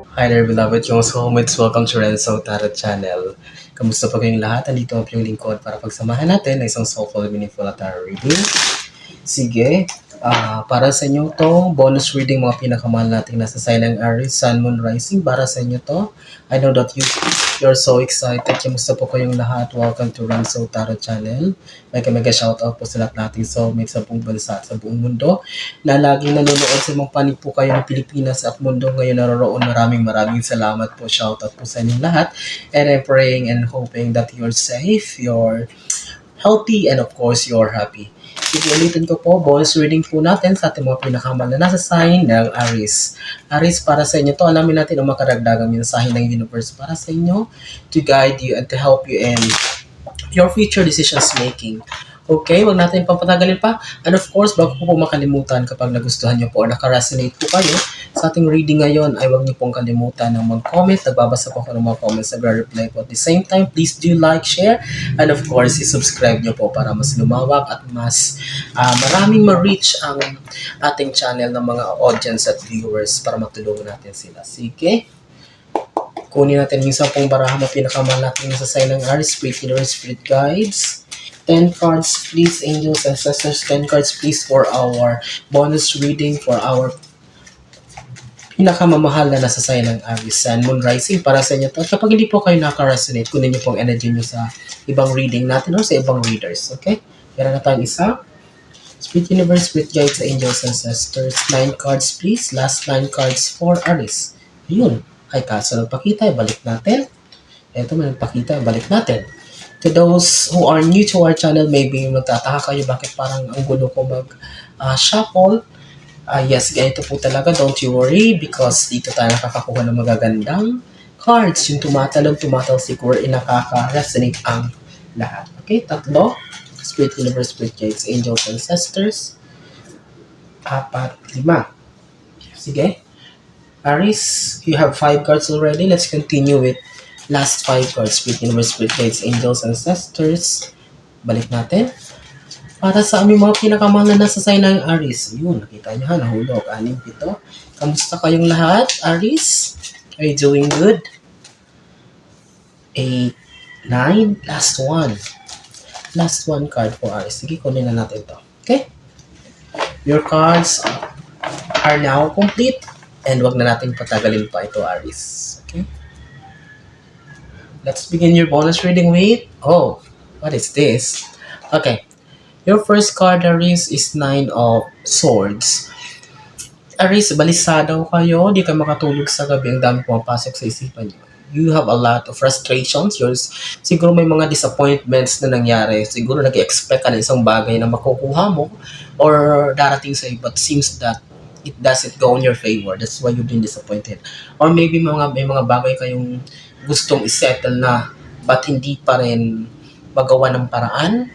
Hi there, beloved yung soulmates. Welcome to Renzo Tarot Channel. Kamusta po kayong lahat? Andito ang yung lingkod para pagsamahan natin ng isang soulful, meaningful at tarot reading. Sige, para sa inyo to, bonus reading mga pinakamahal nating nasa sign ng Aries, Sun, Moon, Rising. Para sa inyo to, I know that you're so excited. Kamusta po kayong lahat? Welcome to Renzo Tarot Channel. Mega shoutout po sa lahat nating soulmates sa buong bansa at sa buong mundo na laging nanonood sa mga panig po kayo ng Pilipinas at mundo ngayon naroroon. Maraming salamat po. Shoutout po sa inyong lahat. And I'm praying and hoping that you're safe, you're healthy, and of course, you're happy. Sige, ulitin ko po, bonus reading po natin sa ating mga pinakamal na nasa sign ng Aries. Aries, para sa inyo to, alamin natin ang makaragdagang mensahe ng universe para sa inyo to guide you and to help you in your future decisions making. Okay, wag natin papatagalin pa. And of course, bago po makalimutan, kapag nagustuhan nyo po or naka-resonate po kayo sa ating reading ngayon, ay wag nyo pong kalimutan ng mag-comment. Nagbabasa po ako ng mga comments, nag-reply po. At the same time, please do like, share, and of course, i-subscribe nyo po para mas lumawak at mas maraming ma-reach ang ating channel ng mga audience at viewers para matulungan natin sila. Sige. Kunin natin yung 10 baraha na pinakamahal natin sa sign ng Aries, Spirit Universe, Spirit Guides. 10 cards, please, angels, ancestors. 10 cards, please, for our bonus reading for our pinakamamahal na nasa sign ng Aries, Sun, Moon, Rising. Para sa inyo to. Kapag hindi po kayo naka-resonate, kunin niyo pong energy niyo sa ibang reading natin o sa ibang readers. Okay? Meron na tayong isa. Spirit Universe, Spirit Guides, Angels, Ancestors. 9 cards, please. Last 9 cards for Aries. Ayun. Ay, kaso nagpakita, balik natin. Ito, may nagpakita, balik natin. To those who are new to our channel, maybe magtataka kayo bakit parang ang gulo ko mag-shuffle. Yes, ganito po talaga. Don't you worry because dito tayo nakakakuha ng magagandang cards. Yung tumatalsik wherein nakaka-resonate ang lahat. Okay, 3. Spirit Universe, Spirit Guides, Angels, Ancestors. 4, 5. Sige. Aries, you have 5 cards already. Let's continue with last 5 cards. Spirit Universe, Spirit Guides, Angels, Ancestors. Balik natin. Para sa aming mga pinakamahal na nasa sign ng Aries. Yun, nakita nyo ha, nahulog. 6, 7. Kamusta kayong lahat, Aries? Are you doing good? 8, 9. Last one. Last one card for Aries. Sige, kunin na natin to. Okay? Your cards are now complete. And wag na natin patagalin pa ito, Aries. Okay? Let's begin your bonus reading with... Oh, what is this? Okay. Your first card, Aries, is 9 of Swords. Aries, balisado kayo. Di ka makatulog sa gabi. Ang dami pumapasok sa isipan niyo. You have a lot of frustrations. Siguro may mga disappointments na nangyari. Siguro nag-expect ka na isang bagay na makukuha mo or darating sa'yo but seems that it doesn't go in your favor. That's why you've been disappointed. Or maybe may mga bagay kayong gustong isettle na but hindi pa rin magawa ng paraan.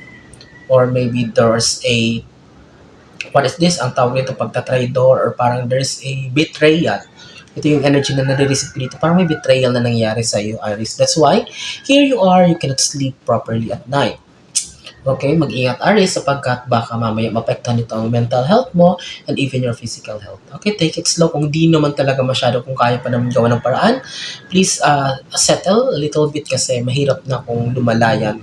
Or maybe there's a, what is this? Ang tawag nito pagtatraidor or parang there's a betrayal. Ito yung energy na nare-receive dito. Parang may betrayal na nangyari sa iyo, Aries. That's why, here you are, you cannot sleep properly at night. Okay, mag-ingat Aries sapagkat baka mamaya mapektuhan nito ang mental health mo and even your physical health. Okay, take it slow. Kung di naman talaga masyado, kung kaya pa naman gawa ng paraan, please settle a little bit kasi mahirap na kung lumalayan.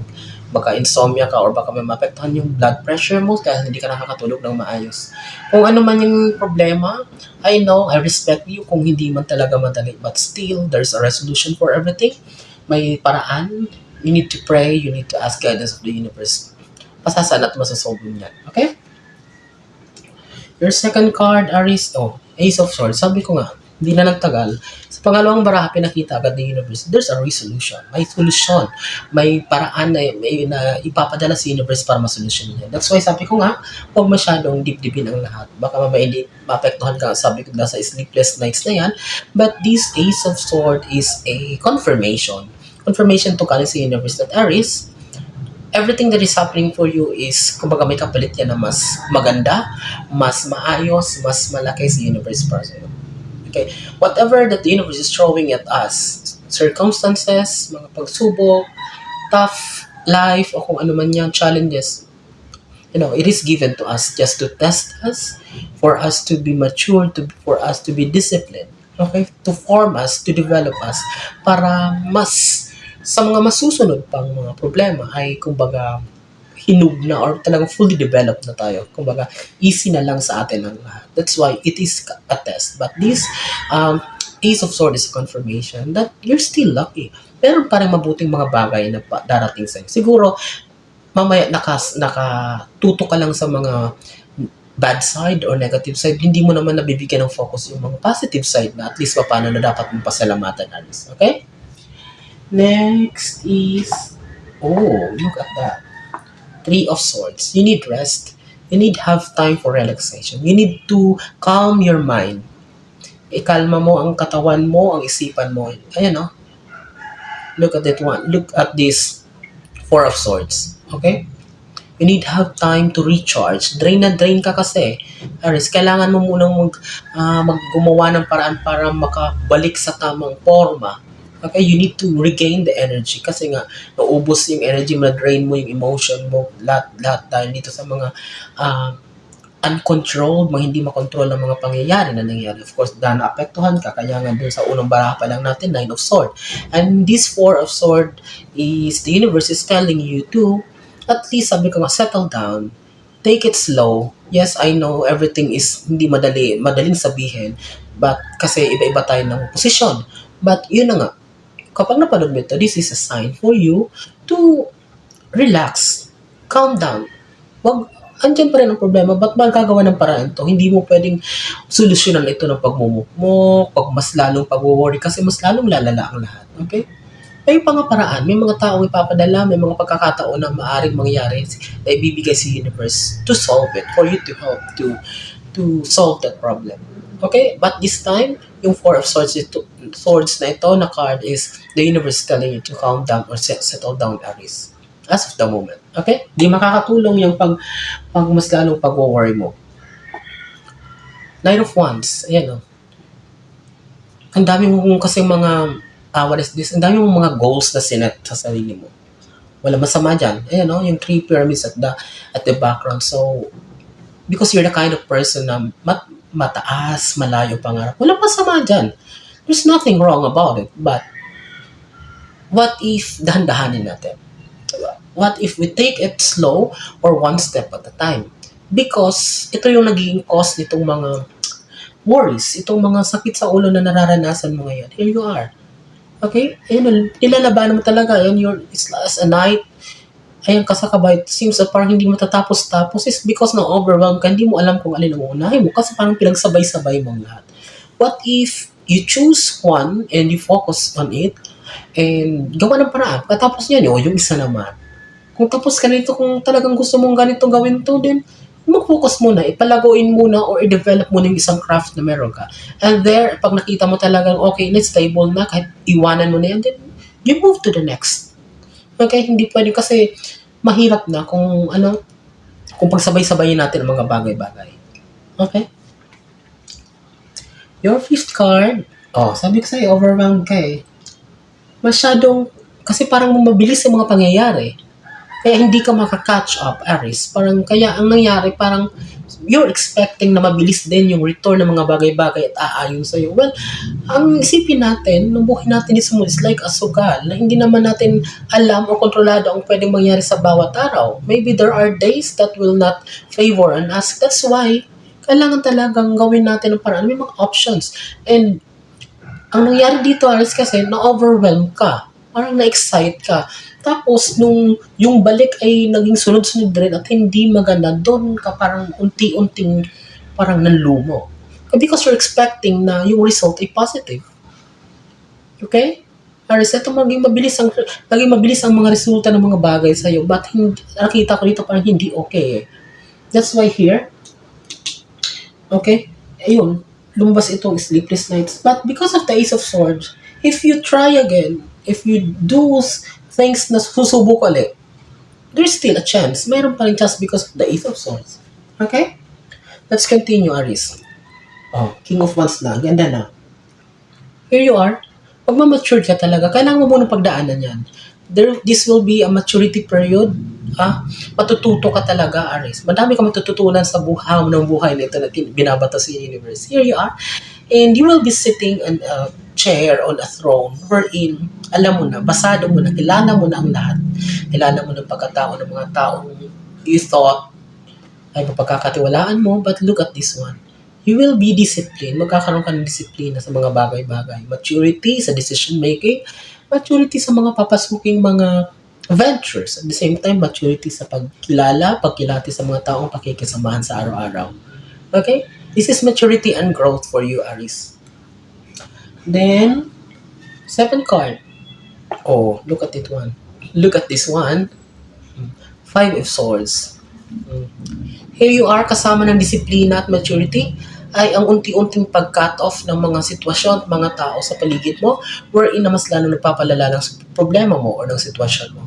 Baka insomnia ka or baka may mapektuhan yung blood pressure mo kaya hindi ka nakakatulog ng maayos. Kung ano man yung problema, I know, I respect you kung hindi man talaga madali. But still, there's a resolution for everything. May paraan. You need to pray. You need to ask guidance of the universe. Pasasan at masasolve yan. Okay? Your second card, Aries, Ace of Swords. Sabi ko nga, hindi na nagtagal. Sa pangalawang baraha, pinakita agad ng universe, there's a resolution. May solusyon. May paraan na ipapadala sa universe para masolusyon niya. That's why sabi ko nga, huwag masyadong dip-dipin ang lahat. Baka mamaya hindi mapektuhan ka, sabi ko na sa sleepless nights na yan. But this Ace of Swords is a confirmation. Confirmation to galing sa universe that Aries, everything that is happening for you is, kumbaga may kapalit yan na mas maganda, mas maayos, mas malaki sa universe para sa'yo. Okay, whatever that the universe is throwing at us, circumstances, mga pagsubok, tough life, o kung ano man yan, challenges, it is given to us just to test us, for us to be mature, for us to be disciplined. Okay? To form us, to develop us, para sa mga masusunod pang mga problema ay kumbaga hinug na or talagang fully developed na tayo. Kumbaga, easy na lang sa atin ang lahat. That's why it is a test. But this Ace of Swords is a confirmation that you're still lucky. Meron pa rin mabuting mga bagay na darating sa'yo. Siguro, mamaya nakatuto ka lang sa mga bad side or negative side, hindi mo naman nabibigyan ng focus yung mga positive side na at least paano na dapat mong pasalamatan, Aris. Okay? Next is, oh, look at that. Three of Swords. You need rest. You need have time for relaxation. You need to calm your mind. Ikalma mo ang katawan mo, ang isipan mo. Ayan, no? Look at that one. Look at this Four of Swords. Okay? You need have time to recharge. Drain na drain ka kasi. Aris, kailangan mo munang maggumawa ng paraan para makabalik sa tamang forma. Okay, you need to regain the energy kasi nga naubos yung energy mo, drain mo yung emotion mo, lahat dahil dito sa mga uncontrolled, mga hindi makontrol ng mga pangyayari na nangyayari. Of course, dahil naapektuhan ka, kaya nga dun sa unang baraha pa lang natin, Nine of Sword. And this Four of Sword is, the universe is telling you to, at least sabi ko nga, settle down, take it slow. Yes, I know everything is hindi madaling sabihin, but kasi iba-iba tayo ng posisyon. But yun na nga, kapag napanood mo ito, this is a sign for you to relax, calm down. Wag, andyan pa rin ang problema, ba't ba gagawa ng paraan to? Hindi mo pwedeng solusyonan ito ng pagmumukmok, pag mas lalong pag-worry, kasi mas lalong lalala ang lahat. Okay? May mga paraan, may mga taong ipapadala, may mga pagkakataon na maaaring mangyari na ibibigay sa universe to solve it, for you to help to solve that problem. Okay? But this time, yung Four of Swords, swords na ito na card is the universe telling you to calm down or settle down, Aries. As of the moment. Okay? Di makakatulong yung pag mas lalong pag-worry mo. Nine of Wands. Ayan o. Ang dami mo kasi mga, what is this? Ang dami mong mga goals na sinet sa sarili mo. Wala masama dyan. Ayan o, yung three pyramids at the background. So, because you're the kind of person na mataas, malayo pangarap, wala masama dyan. There's nothing wrong about it. But, what if dahan-dahanin natin? What if we take it slow or one step at a time? Because ito yung nagiging cause nitong mga worries, itong mga sakit sa ulo na nararanasan mo ngayon. Here you are. Okay? Ayun, nilalabanan mo talaga. Ayun, it's last a night. Ayun, kasakabay. It seems that parang hindi mo tatapos-tapos is because na-overwhelmed ka. Hindi mo alam kung alin ang unahin mo kasi parang pinagsabay-sabay mong lahat. What if you choose one and you focus on it and gawa ng paraan? Katapos niyan, yung isa naman. Kung tapos ka nito, kung talagang gusto mong ganito gawin to, then mag-focus muna, ipalaguin muna or i-develop muna yung isang craft na meron ka. And there, pag nakita mo talagang okay, it's stable na, kahit iwanan mo na yan, then you move to the next. Okay, hindi pwede kasi mahirap na kung pagsabay-sabayin natin ang mga bagay-bagay. Okay? Your fifth card, sabi ko sa'yo, overwhelmed ka eh. Masyadong, kasi parang mabilis yung mga pangyayari. Kaya hindi ka maka-catch up, Aries. Parang, kaya ang nangyari, parang you're expecting na mabilis din yung return ng mga bagay-bagay at aayon sa'yo. Well, ang isipin natin, nung buhay natin is like a sugal na hindi naman natin alam o kontrolado ang pwedeng mangyari sa bawat araw. Maybe there are days that will not favor and us. That's why, kailangan talagang gawin natin ng paraan. May mga options. And, ang nangyari dito, Aries, kasi na-overwhelm ka. Parang na-excite ka. Tapos, nung yung balik ay naging sunod-sunod rin at hindi maganda, doon ka parang unti-unting parang nanlumo. Because you're expecting na yung result ay positive. Okay? Aris, ito maging mabilis ang mga resulta ng mga bagay sa'yo. But nakita ko dito parang hindi okay. That's why here, okay, ayun, lumabas itong sleepless nights. But because of the Ace of Swords, if you try again, if you do things na susubok ulit, there's still a chance. Mayroon pa rin chance because of the Ace of Swords. Okay? Let's continue, Aris. King of Wands na. Ganda na. Here you are. Pag ma-mature ka talaga, kailangan mo muna pagdaanan yan. This will be a maturity period. Matututo ka talaga, Aris. Madami ka matututunan sa ng buhay na ito na binabata sa universe. Here you are. And you will be sitting on a chair on a throne wherein alam mo na, basado mo na, kilala mo na ang lahat. Kilala mo ng pagkatao ng mga taong you thought ay mapagkakatiwalaan mo, but look at this one. You will be disciplined. Magkakaroon ka ng disiplina sa mga bagay-bagay. Maturity sa decision making. Maturity sa mga papasuking mga ventures. At the same time, maturity sa pagkilati sa mga taong pakikisamahan sa araw-araw. Okay? This is maturity and growth for you, Aries. Then, seventh card. Oh, look at it one. Look at this one. Five of Swords. Here you are, kasama ng disiplina at maturity, ay ang unti-unting pag-cut off ng mga sitwasyon at mga tao sa paligid mo wherein na mas lalo nagpapalala ng problema mo o ng sitwasyon mo.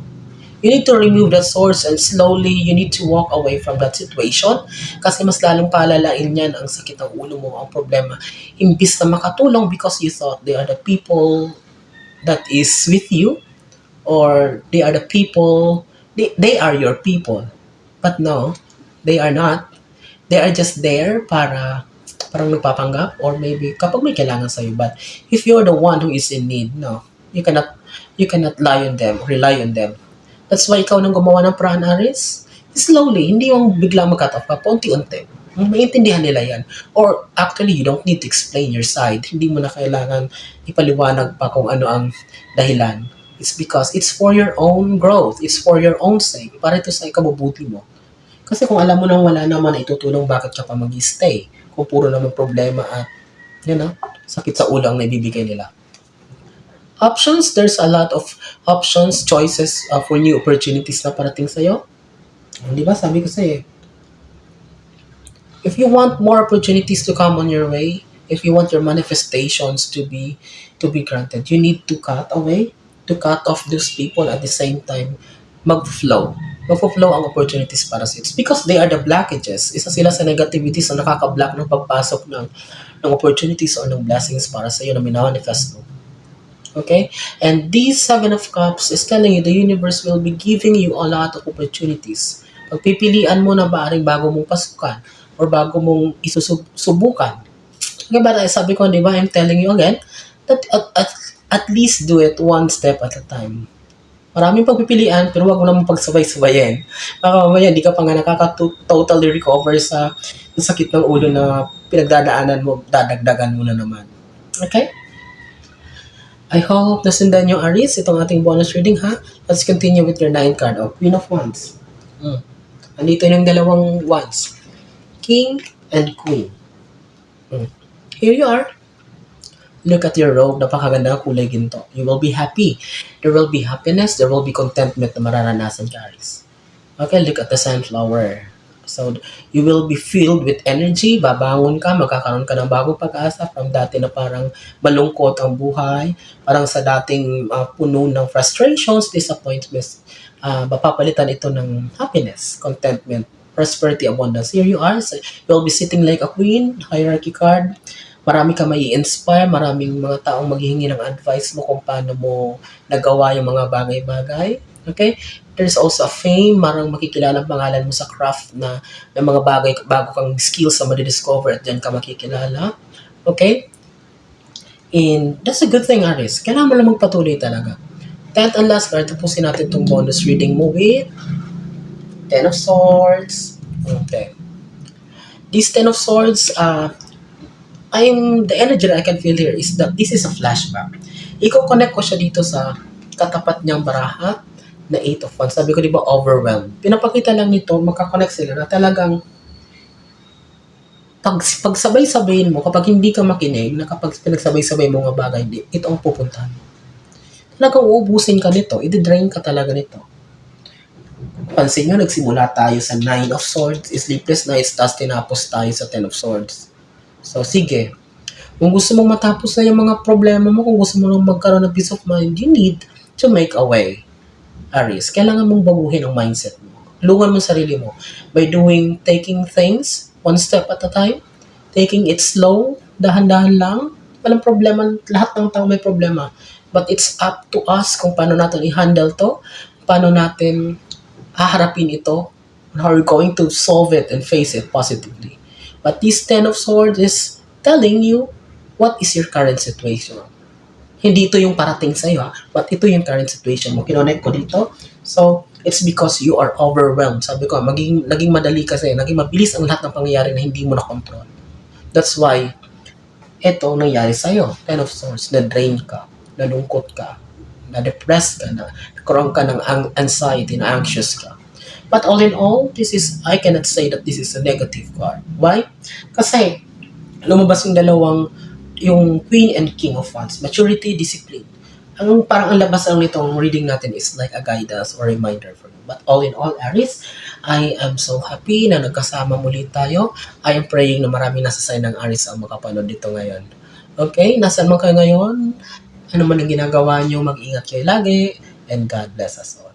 You need to remove that source and slowly you need to walk away from that situation kasi mas lalong palalain yan ang sakit ng ulo mo, ang problema. Imbis na makatulong because you thought they are the people that is with you or they are the people, they are your people. But no, they are not. They are just there para parang nagpapanggap or maybe kapag may kailangan sa'yo. But if you're the one who is in need, no, you cannot rely on them. That's why ikaw nang gumawa ng plan, Aris. Slowly, hindi yung biglang mag-cut off pa, paunti-unti. Maintindihan nila yan. Or actually, you don't need to explain your side. Hindi mo na kailangan ipaliwanag pa kung ano ang dahilan. It's because it's for your own growth. It's for your own sake. Para ito sa ikabubuti mo. Kasi kung alam mo nang wala naman na itutulong, bakit ka pa mag-stay? Kung puro naman problema at, sakit sa ulo ang naibibigay nila. Options, there's a lot of options, choices for new opportunities na parating sa'yo. Di ba? Sabi ko sa'yo, if you want more opportunities to come on your way, if you want your manifestations to be granted, you need to cut off those people at the same time, mag-flow ang opportunities para sa it's because they are the blockages. Isa sila sa negativities na nakaka-block ng pagpasok ng opportunities or ng blessings para sa iyo na minamanifest mo. Okay? And this Seven of Cups is telling you the universe will be giving you a lot of opportunities. Pagpipilian mo na bago mong pasukan or bago mong isusubukan. Okay, but sabi ko, di ba, I'm telling you again that at least do it one step at a time. Maraming pagpipilian, pero wag mo naman pagsabay-sabayin. Baka mamaya, di ka pa nga totally recover sa sakit ng ulo na pinagdadaanan mo, dadagdagan mo na naman. Okay? I hope nasundan yung Aries, itong ating bonus reading ha. Let's continue with your 9th card of Queen of Wands. Andito yung dalawang Wands. King and Queen. Here you are. Look at your robe, napakaganda ng kulay ginto. You will be happy. There will be happiness, there will be contentment na mararanasan ka, Aries. Okay, look at the sunflower. So, you will be filled with energy, babangon ka, magkakaroon ka ng bagong pag-asa from dati na parang malungkot ang buhay, parang sa dating puno ng frustrations, disappointments, mapapalitan ito ng happiness, contentment, prosperity, abundance. Here you are, so you'll be sitting like a queen, hierarchy card, marami ka mai-inspire, maraming mga taong maghihingi ng advice mo kung paano mo nagawa yung mga bagay-bagay. Okay? There's also a fame, marang makikilala ang pangalan mo sa craft na may mga bagay, bago kang skills na madidiscover at dyan ka makikilala. Okay? And that's a good thing, Aries. Kailangan mo lang magpatuloy talaga. 10th and last card, tapusin natin itong bonus reading mo with 10 of Swords. Okay. This 10 of Swords, the energy that I can feel here is that this is a flashback. Iko-connect ko siya dito sa katapat niyang baraha na 8 of Wands. Sabi ko, di ba, overwhelmed. Pinapakita lang nito, magkakonect sila na talagang pagsabay-sabayin mo, kapag hindi ka makinig, na kapag pinagsabay-sabay mo nga bagay, ito ang pupuntahan mo. Talagang uubusin ka nito, i-drain ka talaga nito. Pansin nyo, nagsimula tayo sa 9 of Swords, Sleepless Nights, tapos tinapos tayo sa 10 of Swords. So, sige. Kung gusto mong matapos na yung mga problema mo, kung gusto mo lang magkaroon ng peace of mind, you need to make a way. Aries, kailangan mong baguhin ang mindset mo. Tulungan mo sarili mo by taking things one step at a time, taking it slow, dahan-dahan lang. Walang problema, lahat ng tao may problema. But it's up to us kung paano natin i-handle to, paano natin haharapin ito, and how we're going to solve it and face it positively. But this 10 of Swords is telling you what is your current situation? Hindi ito yung parating sa'yo, ha? But ito yung current situation mo. Kinonect ko dito. So, it's because you are overwhelmed. Sabi ko, naging madali kasi, naging mabilis ang lahat ng pangyayari na hindi mo na control. That's why, ito nangyari sa'yo. Ten of Swords, na-drain ka, nalungkot ka, na-depressed ka, nagkaroon ka ng anxiety, na anxious ka. But all in all, I cannot say that this is a negative card. Why? Kasi, lumabas yung Queen and King of Wands, maturity, discipline. Parang ang labas lang nitong reading natin is like a guidance or reminder for you. But all in all, Aries, I am so happy na nagkasama muli tayo. I am praying na marami nasa sign ng Aries ang makapanood dito ngayon. Okay, nasaan man kayo ngayon? Ano man ang ginagawa nyo, mag-ingat kayo lagi. And God bless us all.